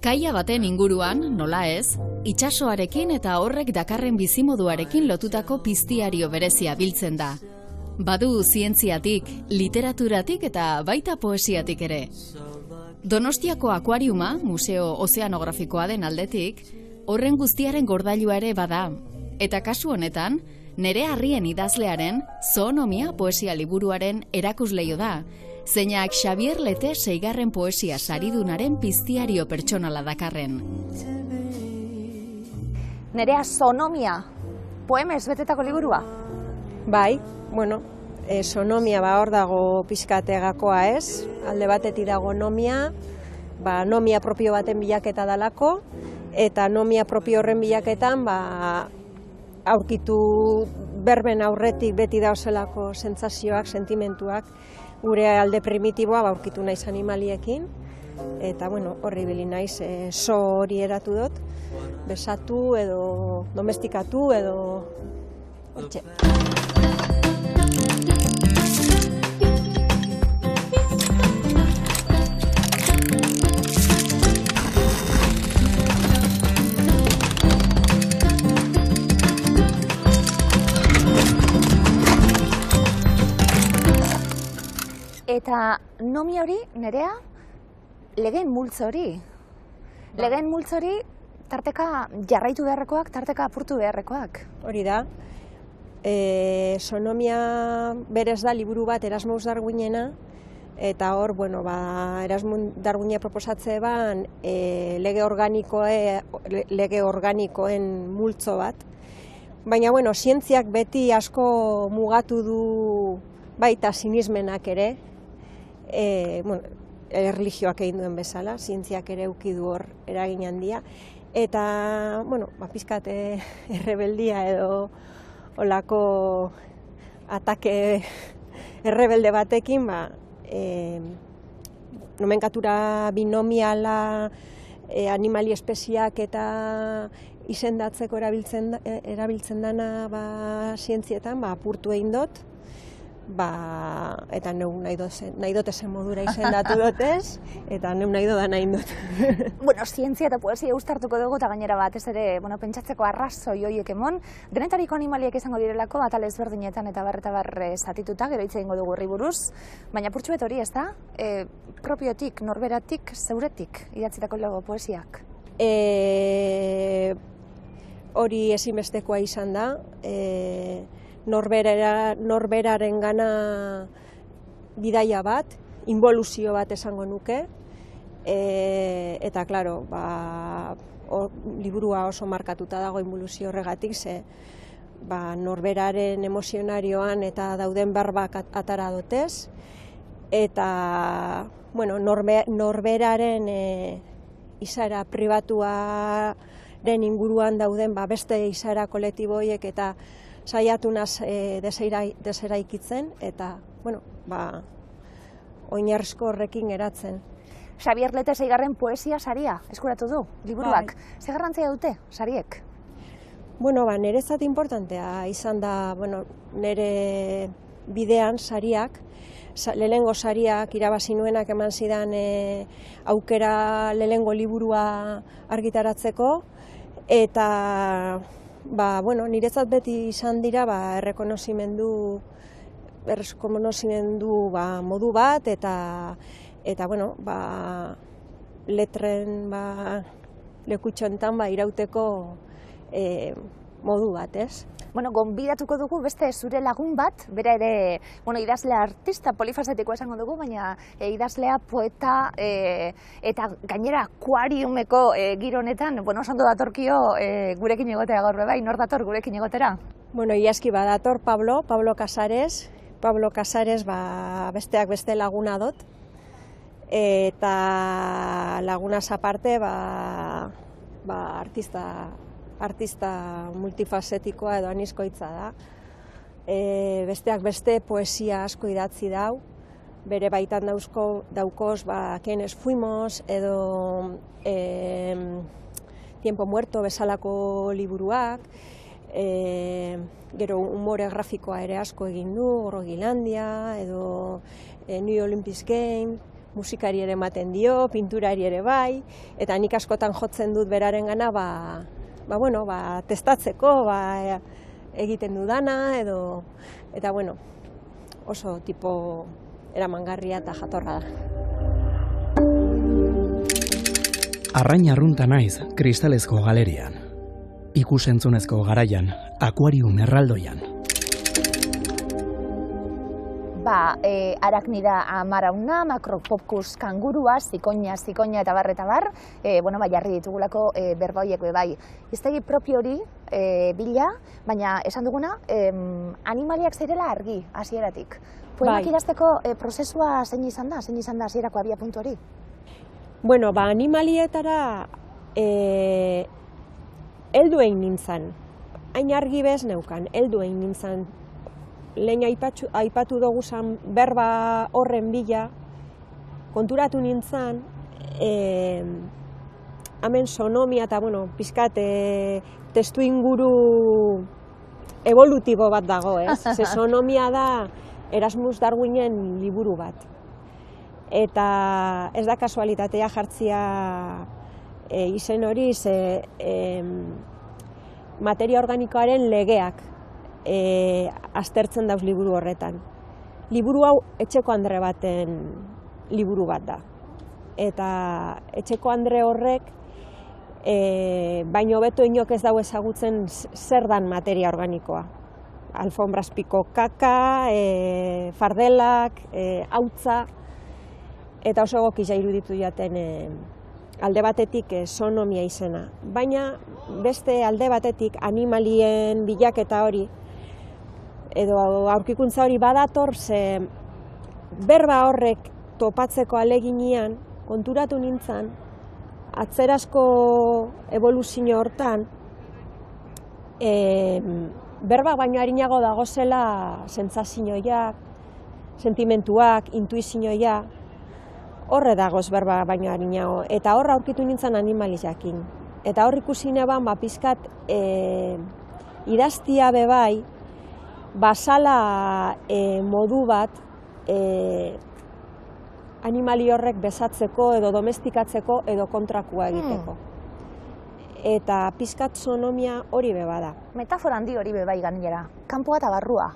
Kaia baten inguruan, nola ez, itsasoarekin eta horrek dakarren bizimoduarekin lotutako piztiario berezia biltzen da. Badu zientziatik, literaturatik eta baita poesiatik ere. Donostiako akuariuma, museo ozeanografikoa den aldetik, horren guztiaren gordailua ere bada. Eta kasu honetan, Nerea Arrien idazlearen Zoonomia poesia liburuaren erakusleio da, zeinak Xabier Lete 6. poesia saridunaren piztiario pertsonala dakarren. Nerea, Zoonomia, poemez betetako liburua? Bai, bueno, zoonomia hor dago pizkategakoa ez, alde batetik dago nomia, nomia propio baten bilaketa dalako, eta nomia propio horren bilaketan aurkitu berben aurretik beti dauzelako sentsazioak, sentimentuak, gure alde primitiboa aurkitu naiz animaliekin, eta horri bili naiz, so hori eratu dut, besatu edo domestikatu edo hortxe. Eta nomia hori, Nerea, legeen multzo hori. Legeen multzo hori, tarteka jarraitu beharrekoak, tarteka apurtu beharrekoak. Hori da. Zoonomia berez da liburu bat Erasmus Darwinena, eta hor, Erasmus Darwina proposatze ban lege organikoen multzo bat. Baina, zientziak beti asko mugatu du baita sinismenak ere, erlijioak egin duen bezala, zientziak ere eduki du hor eragin handia, eta, pizkat errebeldia edo olako atake errebelde batekin, nomenklatura binomiala, animali espeziak eta izendatzeko erabiltzen dana zientzietan, apurtu egin dut, eta neu nahi dut esen modura izendatu dutez, eta neu nahi doda nahi dut. Zientzia eta poesia uztartuko dugu, eta gainera bat ez ere, pentsatzeko arrazoi horiek emon, denetariko animaliak izango direlako, atal ezberdinetan eta barre zatituta, gero hitz egingo dugu horri buruz, baina purtsu bet hori ez da, propiotik, norberatik, zeuretik idatzitako lego poesiak? Hori ezinbestekoa izan da, norberaren gana bidaia bat, involuzio bat esango nuke, eta, klaro, liburua oso markatuta dago involuzio horregatik, ze norberaren emozionarioan eta dauden barbak atara dotez, eta, norberaren izaera pribatuaren inguruan dauden beste izaera kolektiboiek eta saiatu naz deseraikitzen, eta, oinarrizko horrekin geratzen. Xabier Lete 6. poesia saria eskuratu du, liburuak. Ze garrantzia dute, sariek? Nerezat importantea izan da, nire bidean sariak, lehenengo sariak irabazi nuenak eman zidan aukera lehenengo liburua argitaratzeko, eta niretzat beti izan dira errekonozimendu modu bat, eta letren lekutxontan irauteko modu bat, ez? Gonbidatuko dugu beste zure lagun bat, bera ere, idazlea artista polifazetikoa esango dugu, baina idazlea, poeta, eta gainera akuariumeko giro honetan, oso ondo datorkio gurekin egotea gaur bai, nor dator gurekin egotera? Iazki badator Pablo Casares, besteak beste laguna dut, eta lagunaz aparte, artista multifazetikoa edo anizkoitza da. Besteak beste poesia asko idatzi dau, bere baitan daukoz Quienes fuimos edo Tiempo muerto bezalako liburuak, gero umore grafikoa ere asko egin du, Groenlandia edo New Olympic Games, musikari ere ematen dio, pinturari ere bai, eta nik askotan jotzen dut berarengana testatzeko, egiten dudana, eta oso tipo eramangarria eta jatorra da. Arrain arrunta naiz kristalezko galerian, ikusentzunezko garaian, akuarium erraldoian. Arachnida amarauna, Macropopcus kangurua, zikoina eta bar, jarri ditugulako berba horiek bai. Hiztegi propio hori bila, baina esan duguna, animaliak zirela argi, hasieratik. Poemak idazteko prozesua zein izan da hasierako abia puntu hori? Animalietara heldu egin nintzen, hain argi bez neukan, heldu egin nintzen. Lehen aipatu dugu zen berba horren bila, konturatu nintzen, hemen sonomia eta, pizkat testu inguru evolutibo bat dago, ez? Ze sonomia da Erasmus Darwinen liburu bat. Eta ez da kasualitatea jartzia izen hori, ze materia organikoaren legeak aztertzen dauz liburu horretan. Liburu hau Etxeko Andre baten liburu bat da. Eta Etxeko Andre horrek baino beto inok ez dau ezagutzen zer dan materia organikoa. Alfombrazpiko kaka, fardelak, hautza, eta oso egokia iruditu jaten alde batetik sonomia izena. Baina beste alde batetik animalien bilaketa hori, edo aurkikuntza hori badator, ze berba horrek topatzeko aleginean konturatu nintzen, atzerazko evoluzio hortan, berba baino arinago dagozela sentsazioak, sentimentuak, intuizioak, horre dagoz berba baino arinago, eta horra aurkitu nintzen animaliakin. Eta hor ikusi neban, pizkat idaztia bebai, basala modu bat animali horrek besatzeko edo domestikatzeko edo kontrakua egiteko. Eta pizkat sonomia hori beba da. Metafora handi hori bebai gainera, kanpoa eta barrua.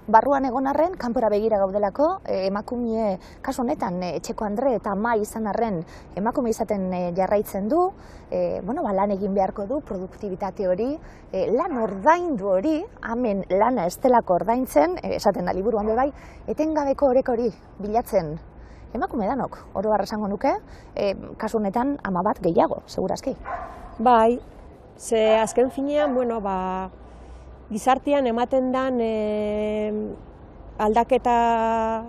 Barruan egon arren, kanpora begira gaudelako, emakume, kasu honetan, Etxeko Andre eta ama izan arren, emakume izaten jarraitzen du, lan egin beharko du, produktibitate hori, lan ordaindu hori, hemen lana ez delako ordaintzen, esaten da liburuan bai, etengabeko oreka hori bilatzen. Emakume danok, oro har esango nuke, kasu honetan ama bat gehiago, segurazki. Bai, ze azken finean, gizartean ematen dan aldaketa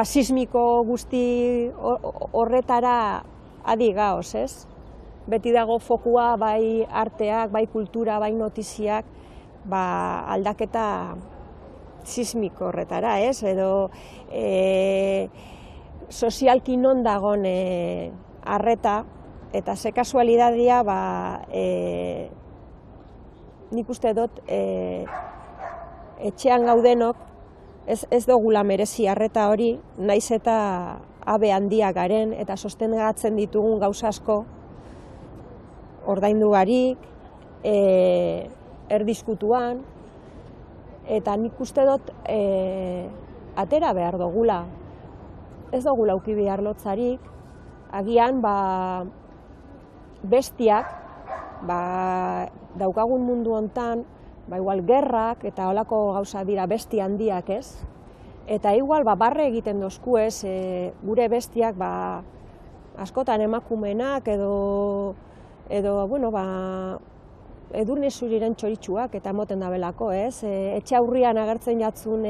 sismiko guzti horretara adi gaoz, ez? Beti dago fokua, bai arteak, bai kultura, bai notiziak, aldaketa sismiko horretara, ez? Edo sozialki non dagon arreta, eta ze kasualidadia, nik uste dut etxean gaudenok ez dugula merezi arreta hori, naiz eta abe handia garen eta sostengatzen ditugun gauza asko ordaindu barik, erdiskutuan, eta nik uste dut atera behar dugula. Ez dugula uki behar lotzarik, agian bestiak, daukagun mundu hontan, igual gerrak eta holako gauza dira besti handiak, ez? Eta igual barre egiten dozku, ez, gure bestiak askotan emakumenak edo edurne zuriren txoritxuak eta moten dabelako, ez? Etxe aurrian agertzen jatzun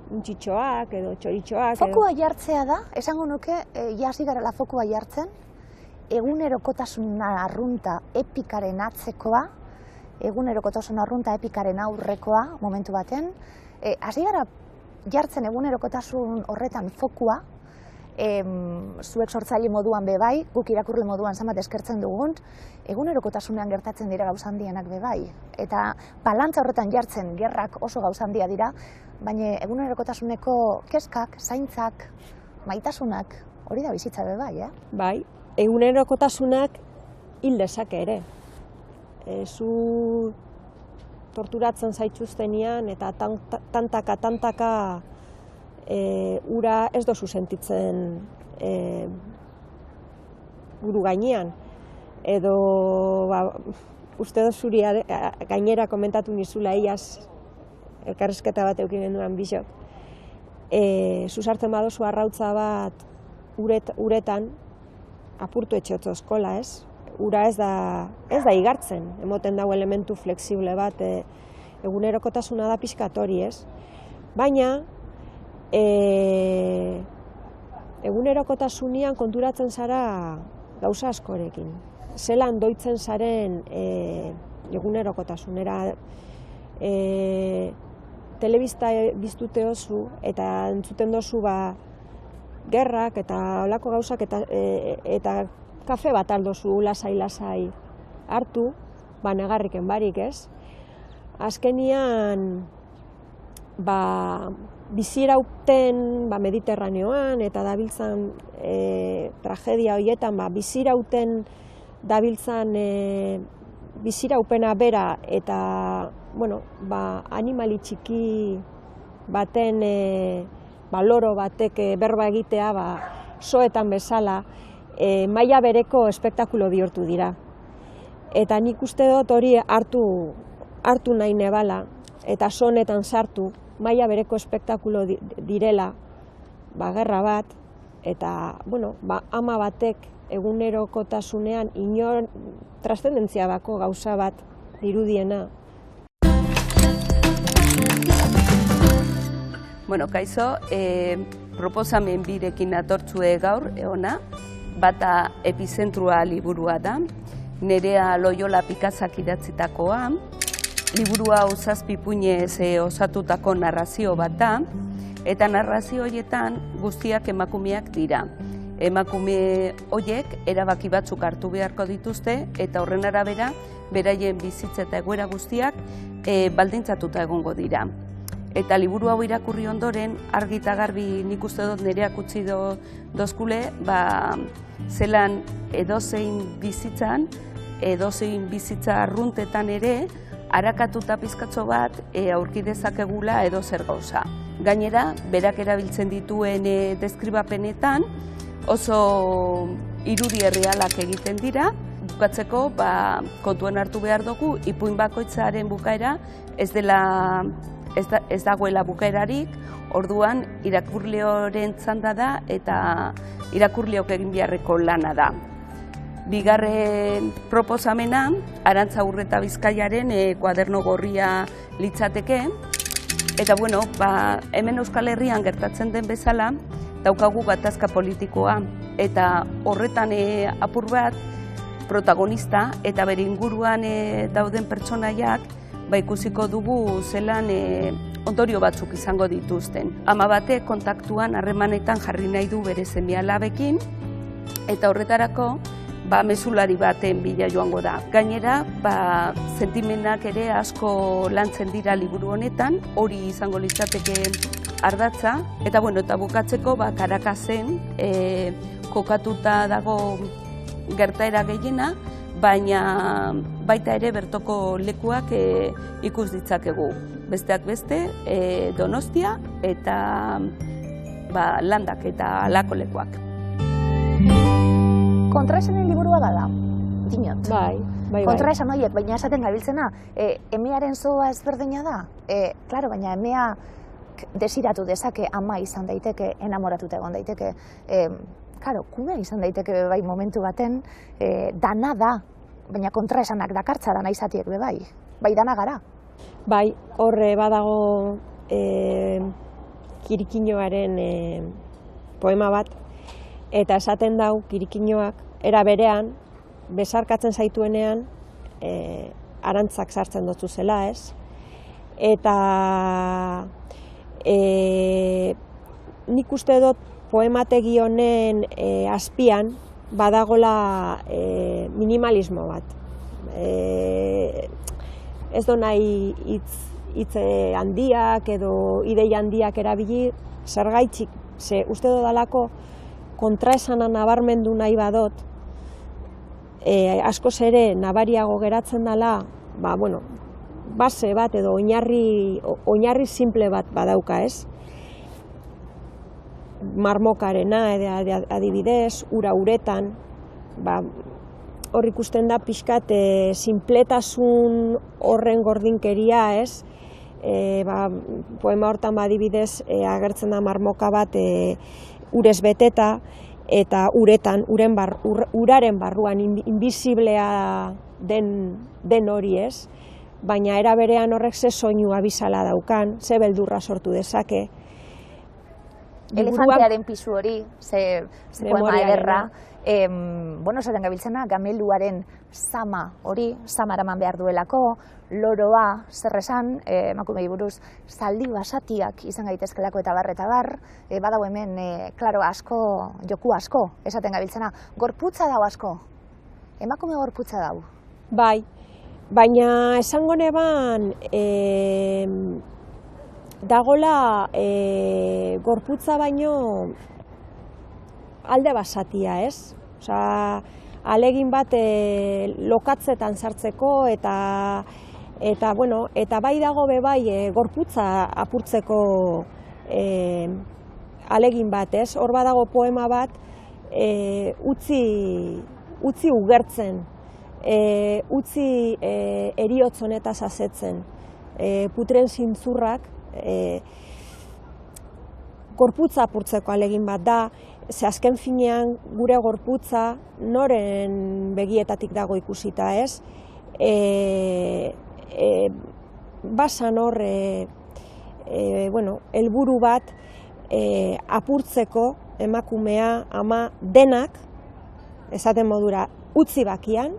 untxitxoak edo txoritxoak. Fokua jartzea da, esango nuke, hasi garela fokua jartzen, egunerokotasun arrunta epikaren atzekoa, egunerokotasun arrunta epikaren aurrekoa momentu baten, hasi gara jartzen egunerokotasun horretan fokua, zuek sortzaile moduan bebai, guk irakurle moduan zamat eskertzen dugun, egunerokotasunean gertatzen dira gauza handienak bebai. Eta balantza horretan jartzen gerrak oso gauza handia dira, baina egunerokotasuneko keskak, zaintzak, maitasunak hori da bizitza be bai, Bai, egunerokotasunak hil dezake ere. Zu torturatzen zaituztenean eta tantaka ura ez dozu sentitzen buru gainean. Edo, uste dut zuri gainera komentatu nizula iaz, elkarrizketa bat eukin genduan bizok. Zuzartzen badozu arrautza bat uretan, apurtu etxeotzo eskola, ez? Ura ez da igartzen, emoten dago elementu flexible bat, egunerokotasuna da pixkatori, ez? Baina, egunerokotasunean konturatzen zara gauza askorekin. Zelan doitzen zaren egunerokotasunera. Telebista biztute oso eta entzuten dozu gerrak eta olako gauzak eta kafe bat aldozu lasai hartu, negarriken barik, ez? Azkenian, bizirauten Mediterraneoan eta dabiltzan tragedia horietan, bizirauten dabiltzan biziraupena bera eta animali txiki baten loro batek berba egitea soetan bezala maila bereko espektakulo bihurtu dira. Eta nik uste dut hori hartu nahi nebala eta sonetan sartu maila bereko espektakulo direla gerra bat eta ama batek egunerokotasunean inor trascendentzia bako gauza bat dirudiena. Kaixo, proposamen birekin atortzue gaur, ona, bata epizentrua liburua da, Nerea Loyola Pikazak idatzitakoa, liburua hau 7 puinez osatutako narrazio bat da, eta narrazio horietan guztiak emakumeak dira. Emakume horiek erabaki batzuk hartu beharko dituzte eta horren arabera beraien bizitza eta egoera guztiak baldintzatuta egongo dira. Eta liburu hau irakurri ondoren, argi eta garbi nik uste dut Nereak utzi dozkule, zelan edozein bizitza arruntetan ere, arakatuta pizkatzo bat aurki dezakegula edozer gauza. Gainera, berak erabiltzen dituen deskribapenetan oso irudi errealak egiten dira. Bukatzeko, kontuan hartu behar dugu, ipuin bakoitzaren bukaera ez dagoela bukaerarik, orduan irakurleoren txanda da eta irakurleok egin beharreko lana da. Bigarren proposamena, Arantza Urreta Bizkaiaren kuaderno gorria litzateke, eta hemen Euskal Herrian gertatzen den bezala, daukagu gatazka politikoa, eta horretan apur bat protagonista eta bere inguruan dauden pertsonaiak ikusiko dugu zelan ondorio batzuk izango dituzten. Ama batek kontaktuan harremanetan jarri nahi du bere seme-alabekin eta horretarako mezulari baten bila joango da. Gainera, sentimenak ere asko lantzen dira liburu honetan, hori izango litzateke ardatza, eta bukatzeko Karakasen kokatuta dago gertaera gehiena, baina baita ere bertoko lekuak ikus ditzakegu. Besteak beste, Donostia eta Landak eta alako lekuak. Kontraesanen liburua da, dinot. Bai. Kontraesan horiek, baina esaten gabiltzena, emearen zoa ezberdina da. Claro, baina emea desiratu dezake, ama izan daiteke, enamoratuta egon daiteke. Claro, kume izan daiteke bai momentu baten, dana da, baina kontraesanak dakartza dana izatiek bai. Bai dana gara. Bai, horre badago Kirikinoaren poema bat, eta esaten dau Kirikinoak, era berean, besarkatzen zaituenean, arantzak sartzen dutzu zela, ez? Eta nik uste dut poemategi honen azpian badagola minimalismo bat. Ez do nahi hitz handiak edo ideia handiak erabili, zergaitzik Ze uste dudalako kontraesana nabarmendu nahi badot, askoz ere nabariago geratzen dela, base bat edo oinarri simple bat badauka, ez? Marmokarena adibidez, ura uretan, hor ikusten da pixkat sinpletasun horren gordinkeria, ez? Poema hortan adibidez agertzen da marmoka bat urez beteta, eta uraren barruan inbisiblea den hori, ez? Baina era berean horrek ze soinu abizala daukan, ze beldurra sortu dezake. Elefantearen pisu hori, ze poema ederra, esaten gabiltzena, gameluaren zama hori, zama eraman behar duelako, loroa, zer esan, emakumei buruz, zaldi basatiak izan gaitezkelako eta bar, badago hemen, klaro, asko, joku asko, esaten gabiltzena, gorputza dau asko, emakume gorputza dau. Bai, baina esango neban, dagola gorputza baino alde basatia, ez? Osa, alegin bat lokatzetan sartzeko eta bai dago bai gorputza apurtzeko alegin bat, ez? Hor badago poema bat utzi ugertzen, utzi eriotz honetaz asetzen, putren zintzurrak, gorputza apurtzeko alegin bat da, ze azken finean gure gorputza noren begietatik dago ikusita, ez? Basan hor, helburu bat apurtzeko emakumea ama denak, esaten modura, utzi bakian,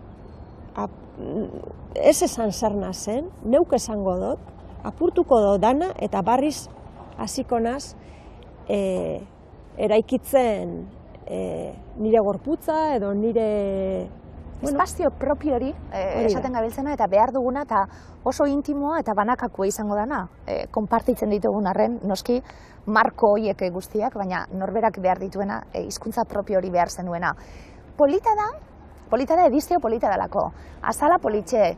ez esan zer nazen, neuk esango dut, apurtuko dut dana eta barriz hasiko naz eraikitzen nire gorputza edo nire... Espazio propio hori, esaten gabiltzena, eta behar duguna, eta oso intimoa eta banakakoa izango dana. Konpartitzen ditugun arren, noski, marko horiek guztiak, baina norberak behar dituena, hizkuntza propio hori behar zenuena. Polita da edizio polita dalako. Azala politxe,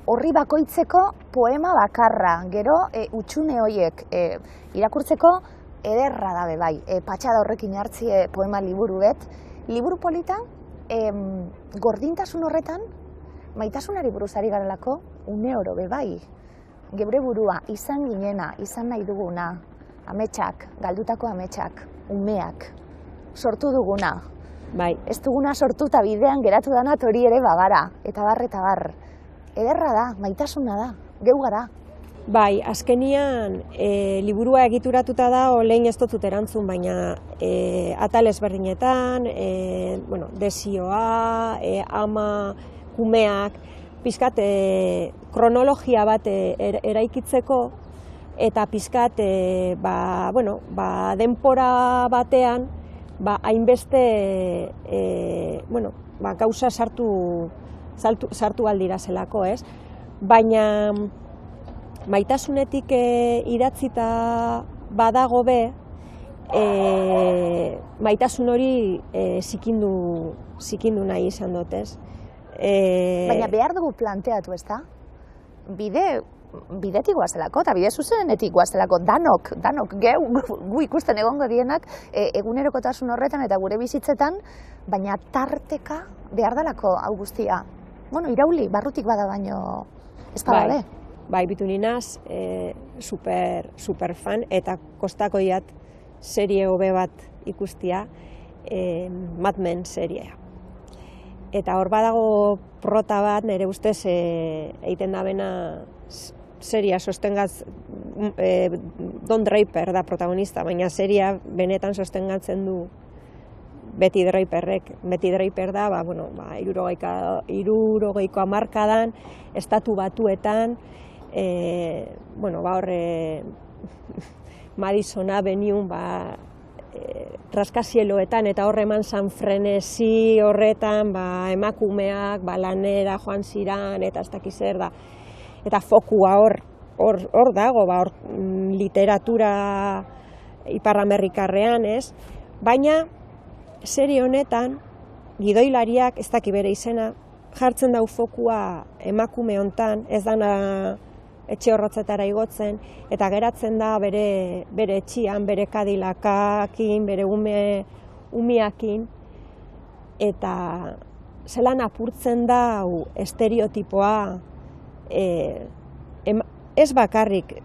horri bakoitzeko poema bakarra, gero utxune horiek irakurtzeko ederra dabe bai. Patxada horrekin hartzie poema liburu bet. Liburu polita, gordintasun horretan, maitasunari buruzari garelako, une oro be bai. Geure burua, izan ginena, izan nahi duguna, ametsak, galdutako ametsak, umeak, sortu duguna. Bai. Ez duguna sortu eta bidean geratu dana hori ere bagara, eta bar. Ederra da, maitasuna da, geu gara. Bai, azkenian liburua egituratuta da, lehen ez dut erantzun, baina atal ezberdinetan, desioa, ama, kumeak, pizkat kronologia bat eraikitzeko, eta pizkat denpora batean, hainbeste gauza sartu aldira zelako, ez? Baina maitasunetik idatzita badago be, maitasun hori zikindu nahi izan dut, ez? Baina behar dugu planteatu, ez da? Bidetik guaztelako, eta bide zuzenetik guaztelako, danok, gu ikusten egongo dienak, egunerokotasun horretan eta gure bizitzetan, baina tarteka behar dalako hau guztia. Irauli, barrutik bada baino ez bada be. Bai, bitu ninaz, super fan, eta kostako iat serie hobe bat ikustia, Mad Men seriea. Eta hor badago prota bat, nire ustez, egiten da bena seria sostengaz, Don Draper da protagonista, baina seria benetan sostengatzen du Betty Draperrek. Betty Draper da, 60ko hamarkadan, Estatu Batuetan, Madison Avenue, raskazieloetan eta horre eman San Frenesi horretan, emakumeak, lanera joan ziran, eta ez dakiz zer da. Eta fokua hor dago, literatura Ipar Amerikarrean, ez? Baina, serie honetan, gidoilariak, ez daki bere izena, jartzen dau fokua emakume hontan, ez dana etxe horratzetara igotzen, eta geratzen da bere etxian, bere kadilakakin, bere umiakin, eta zelan apurtzen da estereotipoa, ez bakarrik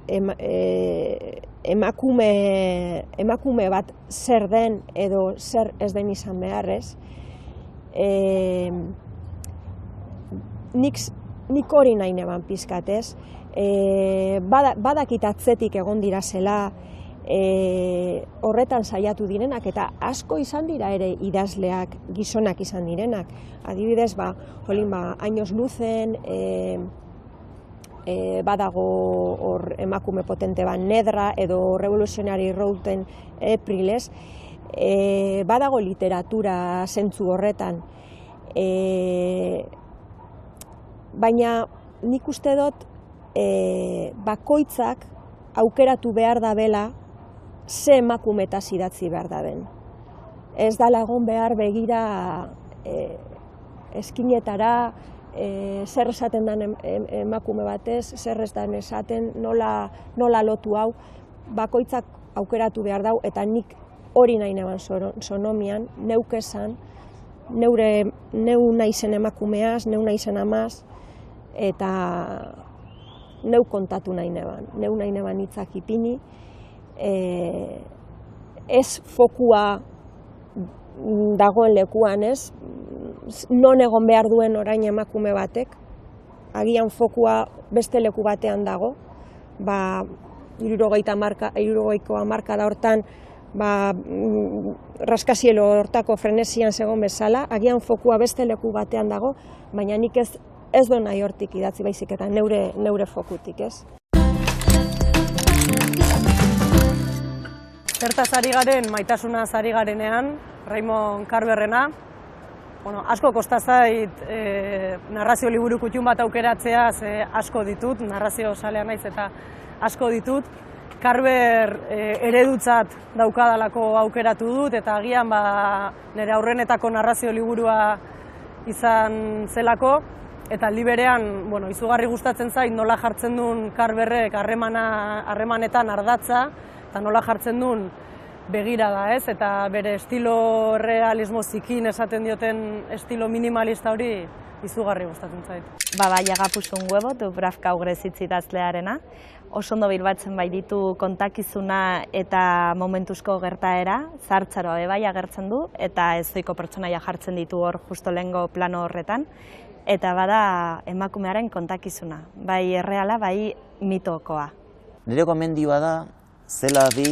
emakume bat zer den edo zer ez den izan beharrez, nik hori nahi neban pizkat, ez? Badakit atzetik egon dira zela horretan saiatu direnak, eta asko izan dira ere idazleak gizonak izan direnak. Adibidez, Años Luzen, badago hor emakume potente bat Nedra, edo Revolutionary Roaden Apriles, badago literatura zentzu horretan. Baina nik uste dut bakoitzak aukeratu behar da bela ze emakumetaz idatzi behar da den. Ez da lagun behar begira eskinetara, zer esaten den emakume batez, zer ez den esaten, nola lotu hau, bakoitzak aukeratu behar dau, eta nik hori nahi neban sonomian, neuk esan, neu naizen emakumeaz, neu naizen amaz, eta neu kontatu nahi neban hitzak ipini, ez fokua dagoen lekuan, ez, non egon behar duen orain emakume batek, agian fokua beste leku batean dago, 60ko hamarkada hortan, raskazielo hortako frenesian zegoen bezala, agian fokua beste leku batean dago, baina nik ez do nahi hortik idatzi baizik eta neure fokutik, ez? Zertaz ari garen, maitasunaz ari garenean, Raymond Carverrena. Asko kosta zait narrazio liburu kutxun bat aukeratzea, ze asko ditut, narrazio salea naiz eta asko ditut. Carver eredutzat daukadalako aukeratu dut, eta agian nire aurrenetako narrazio liburua izan zelako, eta aldi berean, izugarri gustatzen zait nola jartzen duen Carverrek harremanetan ardatza, eta nola jartzen duen begirada, ez? Eta bere estilo realismo zikin esaten dioten estilo minimalista hori izugarri gustatzen zait. Llega puso un huevo, Dubravka Ugrezitz idazlearena. Oso ondo bilbatzen bai ditu kontakizuna eta momentuzko gertaera, zahartzaroa bebai agertzen du, eta ezoiko pertsonaia jartzen ditu hor justo lehengo plano horretan. Eta bada emakumearen kontakizuna, bai erreala, bai mitokoa. Nire gomendioa da, zela bi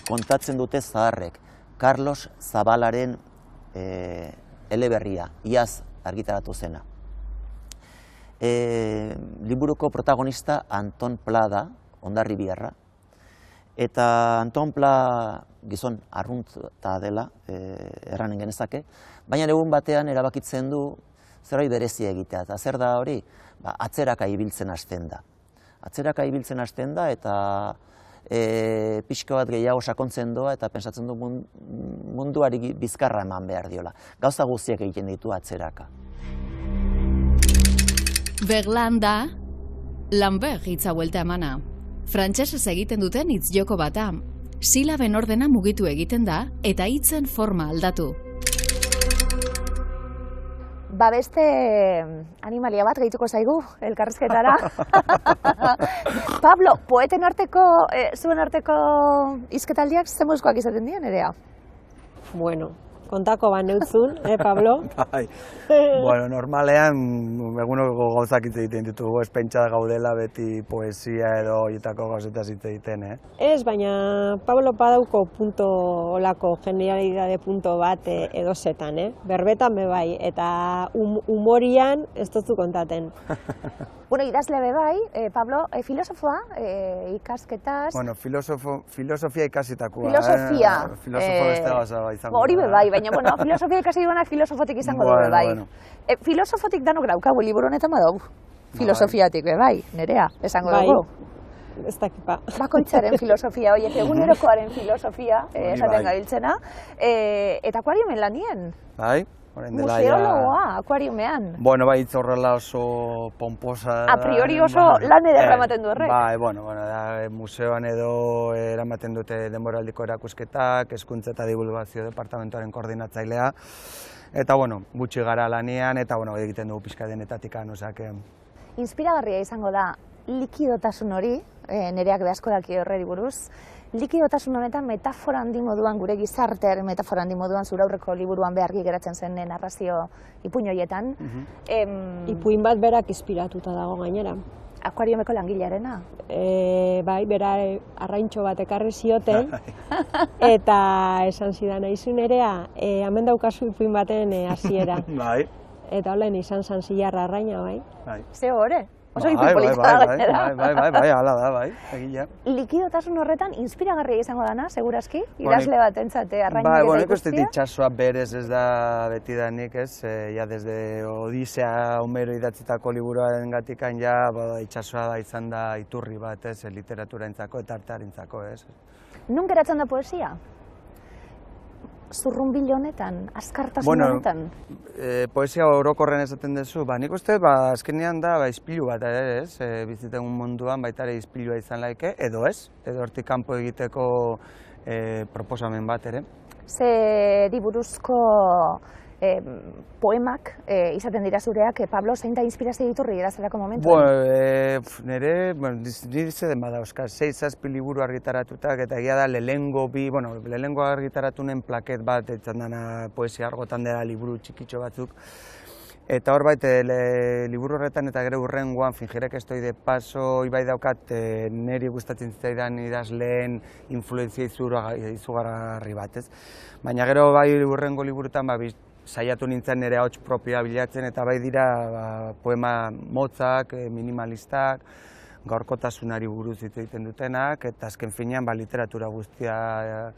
kontatzen dute zaharrek, Carlos Zabalaren eleberria, iaz argitaratu zena. Liburuko protagonista Anton Pla da, Hondarribiarra, eta Anton Pla gizon arrunta dela, erranen genezake, baina egun batean erabakitzen du zerbait berezia egitea, eta zer da hori? Atzeraka ibiltzen hasten da. Atzeraka ibiltzen hasten da, eta pixka bat gehiago sakontzen doa, eta pentsatzen du munduari bizkarra eman behar diola. Gauza guztiak egiten ditu atzeraka. Berlan da, Lambert hitza buelta emana. Frantsesez egiten duten hitz joko bata. Silaben ordena mugitu egiten da, eta hitzen forma aldatu. Beste animalia bat gehituko zaigu, elkarrizketara. Pablo, poeten arteko, zuen arteko hizketaldiak zemuzkoak izaten dien, Nerea? Bueno, kontako neutzun, Pablo? Normalean, eguneko gauzak hitz egiten ditugu, ez pentsa gaudela beti poesia edo horietako gauzetaz hitz egiten, Ez, baina Pablo badauko punto olako genialidade punto bat edozetan, berbetan bebai, eta humorian ez dutzu kontaten. Idazle bebai, Pablo, filosofoa, ikasketaz... Filosofia ikasitakoa. Filosofia. Filosofo beste gauza izango. Hori bebai, baina filosofia ikasi duenak filosofotik izango du bebai. Filosofotik danok daukagu, liburu honetan badugu. Filosofiatik bebai, Nerea, esango dugu. ez dakipa. Bakoitzaren filosofia, horiek egunerokoaren filosofia, esaten gabiltzena. Eta akuariumen lanien? Bai, orain dela ja... Museologoa, akuariumean. Bueno, bai, hitz horrela oso pomposa da. A priori oso lan ederra ematen du horrek. Bai, bueno, museoan edo eramaten dute denboraldiko erakusketak, hezkuntza eta divulgazio departamentoaren koordinatzailea. Eta, bueno, gutxi gara lanean, eta, bueno, egiten dugu pixka denetatikan, osake... Inspiragarria izango da likidotasun hori, nereak behasko daki horreri buruz, likidotasun honetan metafora handi moduan, gure gizartearen metafora handi moduan, zure aurreko liburuan behargi geratzen zen narrazio ipuin horietan. Ipuin bat berak inspiratuta dago gainera. Akuariumeko langilearena? Bai, bera arraintxo bat ekarri zioten, eta esan zidan aizu nerea, hemen daukazu ipuin baten hasiera. Bai. Eta holen izan zan zilarra arraina, bai. Ze hore? Oso ipuin polita da gainera. Bai, hala da, bai, egila. Likidotasun horretan inspiragarria izango dana, segurazki, idazle bat entzate arrainik eta Bueno, ikustia? ikusten itxasoa berez ez da betidanik, ez? Ja, desde Odisea Homero idatzitako liburuaren gatikan, ja, itxasoa izan da iturri bat, ez? Literaturarentzako eta artearentzako, ez? Non geratzen da poesia? Zurrunbil honetan, azkartasun honetan? Poesia orokorren esaten duzu, nik uste, azkenean da, ispilu bat, ez? Biziten munduan baita ere ispilua izan laike, edo ez? Edo hortik kanpo egiteko proposamen bat ere. Zeri buruzko poemak izaten dira zureak, Pablo, zein da inspirazio iturri idazterako momentuan? Nire zen bada, Oskar, 6-7 liburu argitaratutak, eta egia da lehenengo argitaratunen plaket bat, etzan dana poesia argotan dela liburu txikitxo batzuk. Eta hor bait, liburu horretan eta gero hurrengoan, Fingirek estoi de paso, ibai daukat niri gustatzen zitzaidan idazleen influenzia izugarri bat, ez? Baina gero bai hurrengo liburutan, saiatu nintzen nire ahots propioa bilatzen, eta bai dira poema motzak, minimalistak, gaurkotasunari buruz hitz egiten dutenak, eta azken finean literatura guztia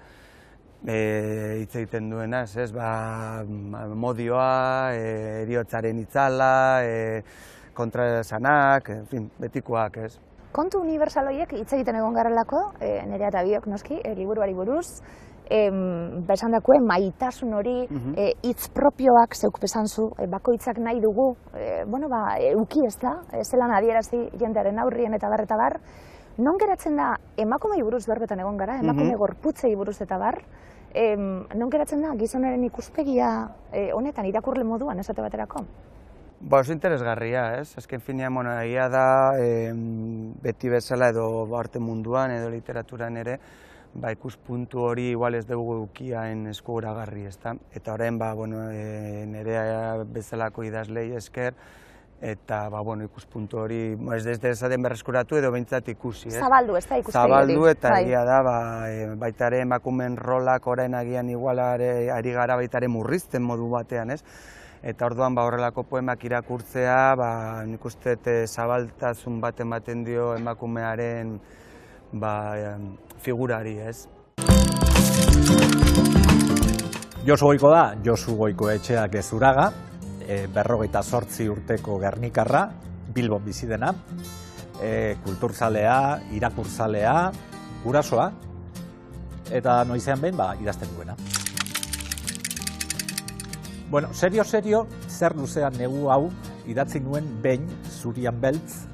hitz egiten duenaz, ez? Modioa, heriotzaren itzala, kontraesanak, en fin, betikoak, ez? Kontu universal horiek hitz egiten egon garelako, nerea eta biok noski, liburuari buruz, besan dakue, maitasun hori, hitz propioak zeuk besanzu, bakoitzak nahi dugu, euki ez da, zelan adierazi jendearen aurrien eta bar, non geratzen da, emakumei buruz berbetan egon gara, emakume gorputzei buruz eta bar, non geratzen da, gizonaren ikuspegia honetan, irakurle moduan, esate baterako? Oso interesgarria, ez? Azken finean, egia da, beti bezala edo arte munduan edo literaturan ere, ikuspuntu hori igual ez dugu eukiaen eskuragarri, ezta? Eta orain, nerea bezalako idazlei esker, eta ikuspuntu hori, ez dezaten berreskuratu edo behintzat ikusi, ez? Zabaldu, ez da ikuspegi hori. Zabaldu eta egia da, baita ere emakumen rolak orain agian igual ari gara baita ere murrizten modu batean, ez? Eta orduan horrelako poemak irakurtzea, nik uste zabaltasun bat ematen dio emakumearen figurari, ez? Josu Goiko da, Josu Goikoetxea Gezuraga, 58 urteko gernikarra, Bilbon bizi dena, kulturzalea, irakurzalea, gurasoa, eta noizean behin idazten duena. Bueno, serio, zer luzean negu hau idatzi nuen behin Zurian Beltz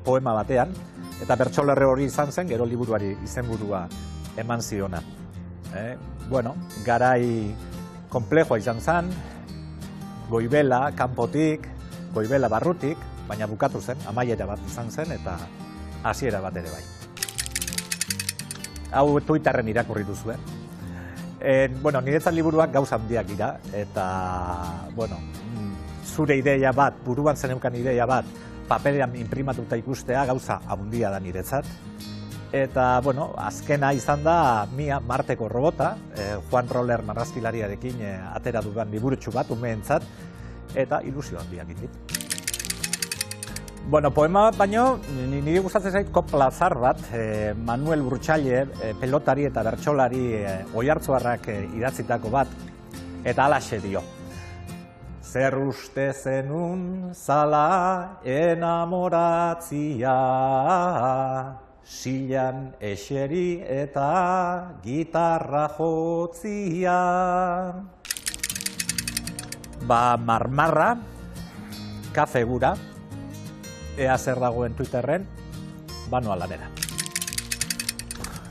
poema batean, eta bertsolerre hori izan zen, gero liburuari izenburua eman ziona. Garai konplejoa izan zen, goibela kanpotik, goibela barrutik, baina bukatu zen, amaiera bat izan zen, eta hasiera bat ere bai. Hau Twitterren irakurri duzue. Niretzat liburuak gauza handiak dira, eta, zure ideia bat, buruan zeneukan ideia bat, papelean imprimatuta ikustea gauza handia da niretzat. Eta, azkena izan da Mia Marteko robota, Juan Roller marrazkilariarekin atera dudan liburutxu bat, umeentzat, eta ilusio handiak dit. Poema bat baino, nire gustatzen zait kopla zar bat, Manuel Burtsaile, pelotari eta bertsolari oihartzuarrak idatzitako bat, eta halaxe dio. Zer uste zenun zala enamoratzia, silan eseri eta gitarra jotzia. Marmarra, kafe gura, ea zer dagoen Twitterren, banoa lanera.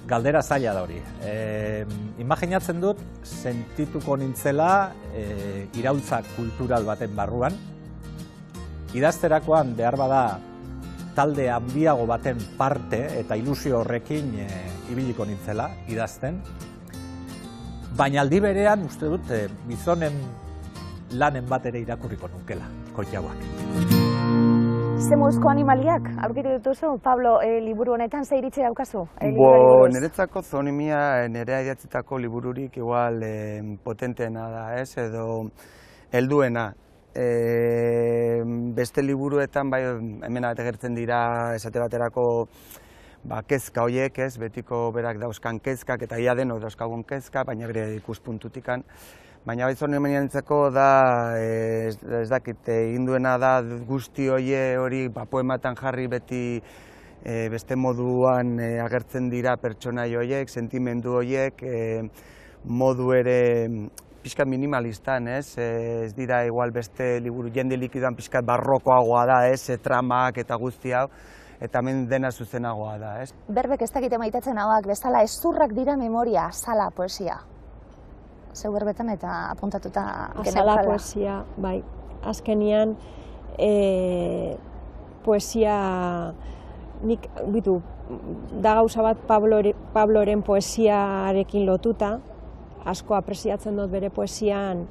Galdera zaila da hori. Imaginatzen dut, sentituko nintzela iraultza kultural baten barruan. Idazterakoan behar bada talde handiago baten parte eta ilusio horrekin ibiliko nintzela idazten. Baina aldi berean, uste dut, gizonen lanen bat ere irakurriko nukela, koitauak. Ze moduzko animaliak aurkitu dituzu, Pablo, liburu honetan ze iritzi daukazu? Niretzako zoonimia nire idatzitako libururik igual potenteena da, edo helduena. Beste liburuetan, hemen agertzen dira esate baterako kezka horiek, betiko berak dauzkan kezkak, eta ia denok dauzkagun kezka, baina bere ikuspuntutikan. Baina zoonimiarentzako da, ez dakit, egin duena da guzti hori poematan jarri beti beste moduan agertzen dira pertsonai horiek, sentimendu horiek, modu ere pixkat minimalistan, ez dira igual beste liburu jende likidoan pixkat barrokoagoa da, tramak eta guzti hau, eta hemen dena zuzenagoa da, ez? Berbek ez dakite maitatzen hauak bezala ezurrak dira memoria, azala poesia. Zeu berbetan eta apuntatuta azala poesia, bai. Azkenian, poesia, nik, bitu, da gauza bat Pabloren poesiarekin lotuta, asko apresiatzen dut bere poesian,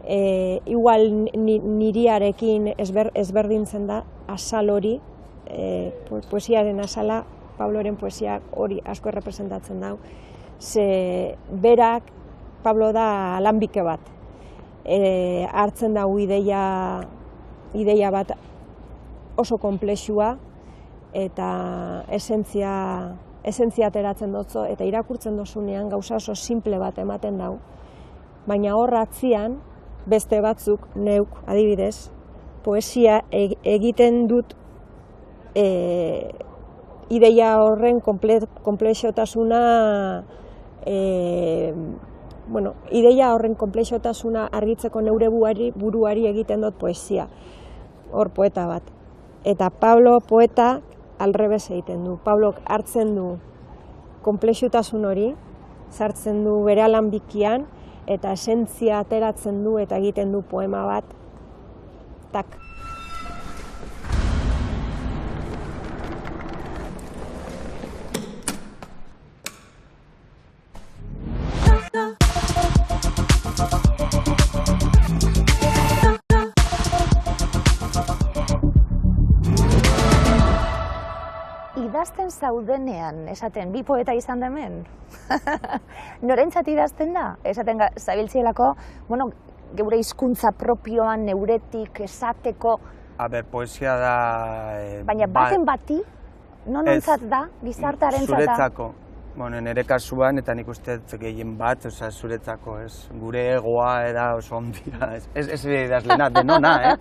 igual niriarekin ezberdintzen da azal hori, poesiaren azala, Pabloren poesia hori asko errepresentatzen dau, ze berak, Pablo da lanbike bat, hartzen dago ideia bat oso komplexua eta esentzia ateratzen dutzo eta irakurtzen dozunean gauza oso simple bat ematen dau. Baina hor atzian beste batzuk, neuk adibidez, poesia egiten dut ideia horren komplexotasuna ideia horren komplexotasuna argitzeko neure buruari egiten dut poesia, hor poeta bat. Eta Pablo poeta alrebez egiten du. Pablo hartzen du komplexotasun hori, sartzen du bere alanbikian, eta esentzia ateratzen du eta egiten du poema bat, tak. Idazten zaudenean, esaten, bi poeta izan demen? Norentzat idazten da? Esaten zabiltzielako, geure hizkuntza propioan, neuretik, esateko... Poesia da... Baina baten bati, nonontzat da, gizartaren zata? Zuretzako. Nire kasuan, eta nik uste gehien bat, zuretzako, gure egoa era oso ondia, ez idazlena, denona,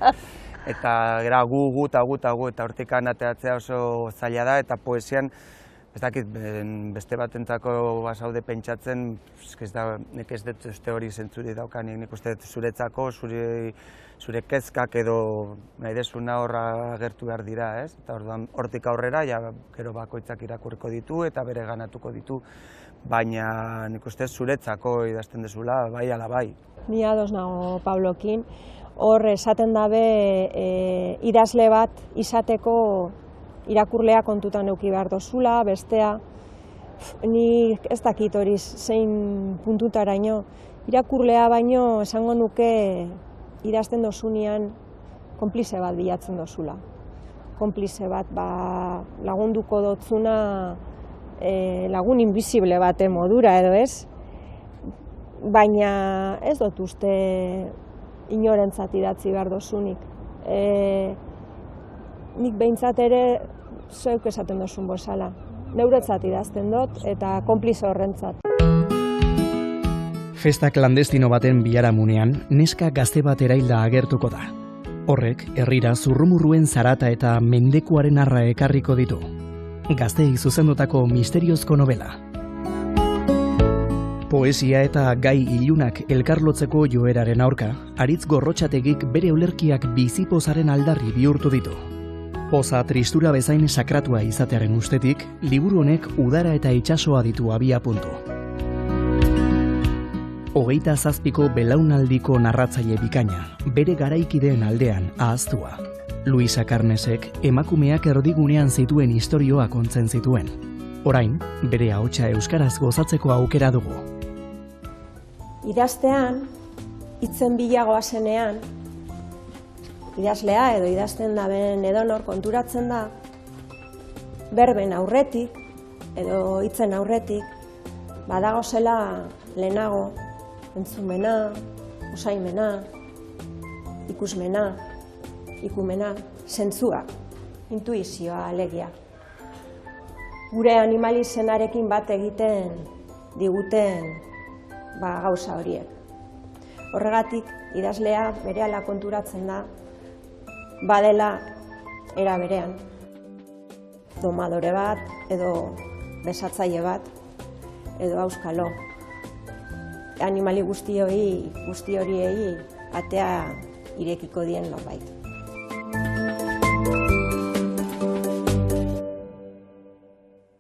Eta gara gu eta hortik ateratzea oso zaila da, eta poesian, ez dakit, beste batentzako basaude pentsatzen, nik ez dut uste hori zentzuri daukanik, nik uste zuretzako, zure kezkak edo nahi desuna horra agertu behar dira, ez? Eta hortik aurrera, gero bakoitzak irakurriko ditu eta bere ganatuko ditu, baina nik uste zuretzako idazten dezula, bai ala bai. Ni ados nago Pablokin. Hor esaten dabe idazle bat izateko irakurlea kontutan eduki behar dozula, bestea. Ni ez dakit hori zein puntutaraino. Irakurlea baino esango nuke idazten dozunean konplize bat bilatzen dozula. Konplize bat lagunduko dotzuna lagun invisible baten modura edo ez. Baina ez dut uste inorentzat idatzi behar dozunik. Nik behintzat ere zeuk esaten dozun bozala. Neuretzat idazten dut eta konplize horrentzat. Festa klandestino baten biharamunean, neska gazte bat erailda agertuko da. Horrek, herrira zurrumurruen zarata eta mendekuaren arra ekarriko ditu. gazteei zuzendutako misteriozko novela. Poesia eta gai ilunak elkarlotzeko joeraren aurka, Aritz Gorrotxategik bere ulerkiak bizipozaren aldarri bihurtu ditu. Poza tristura bezain sakratua izatearen ustetik, liburu honek udara eta itsasoa ditu abiapuntu. 27ko belaunaldiko narratzaile bikaina, bere garaikideen aldean ahaztua. Luisa Carnesek emakumeak erdigunean zituen istorioak ontzen zituen. Orain, bere ahotsa euskaraz gozatzeko aukera dugu. Idaztean, hitzen bilagoa zenean, idazlea edo idazten daben edonor konturatzen da, berben aurretik edo hitzen aurretik, badago zela lehenago entzumena, osaimena, ikusmena, ikumena, zentzua, intuizioa alegia. Gure animalizenarekin bat egiten diguten gauza horiek. Horregatik, idazlea berehala konturatzen da, badela era berean. Domadore bat, edo besatzaile bat, edo auskalo. Animali guzti horiei atea irekiko dien norbait.